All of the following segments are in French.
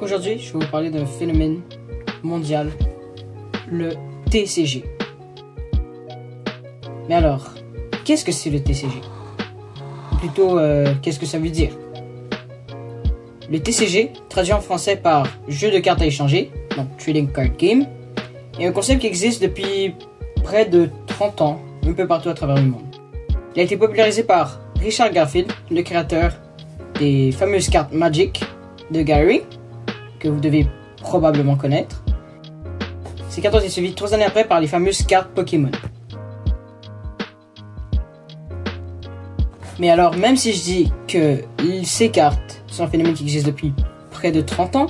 Aujourd'hui, je vais vous parler d'un phénomène mondial, le TCG. Mais alors, qu'est-ce que c'est le TCG? Ou plutôt, qu'est-ce que ça veut dire? Le TCG, traduit en français par jeu de cartes à échanger, donc Trading Card Game, est un concept qui existe depuis près de 30 ans, un peu partout à travers le monde. Il a été popularisé par Richard Garfield, le créateur des fameuses cartes Magic de Gary, que vous devez probablement connaître. Ces cartes ont été suivies 3 années après par les fameuses cartes Pokémon. Mais alors, même si je dis que ces cartes sont un phénomène qui existe depuis près de 30 ans,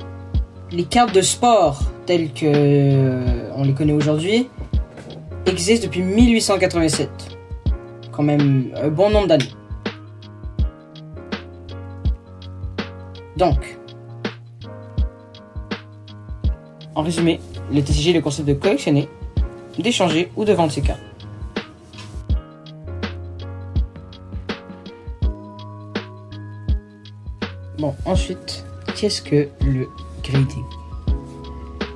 les cartes de sport telles que on les connaît aujourd'hui existent depuis 1887. Quand même un bon nombre d'années. Donc, en résumé, le TCG est le concept de collectionner, d'échanger ou de vendre ses cartes. Bon, ensuite, qu'est-ce que le grading?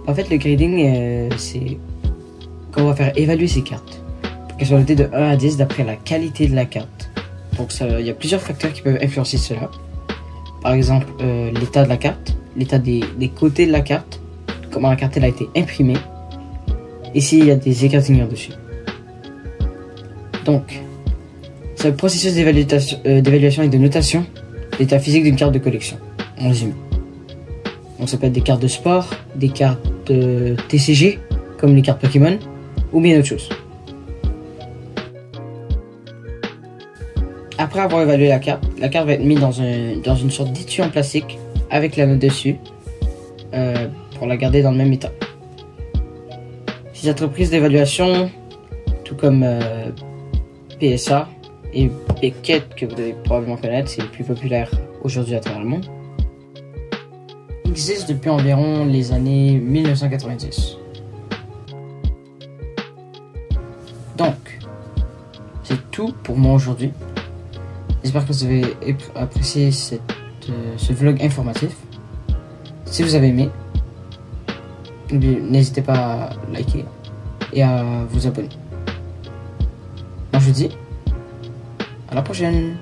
En fait, le grading, c'est quand on va faire évaluer ses cartes pour qu'elles soient notées de 1 à 10 d'après la qualité de la carte. Donc, il y a plusieurs facteurs qui peuvent influencer cela. Par exemple, l'état de la carte, l'état des côtés de la carte, comment la carte elle a été imprimée, et s'il y a des égratignures dessus. Donc, c'est un processus d'évaluation et de notation de l'état physique d'une carte de collection, en résumé. Donc ça peut être des cartes de sport, des cartes de TCG, comme les cartes Pokémon, ou bien d'autres choses. Après avoir évalué la carte va être mise dans une sorte d'étui en plastique avec la note dessus pour la garder dans le même état. Ces entreprises d'évaluation, tout comme PSA et Beckett, que vous devez probablement connaître, c'est le plus populaire aujourd'hui à travers le monde, existent depuis environ les années 1990. Donc, c'est tout pour moi aujourd'hui. J'espère que vous avez apprécié ce vlog informatif. Si vous avez aimé, n'hésitez pas à liker et à vous abonner. Moi je vous dis à la prochaine.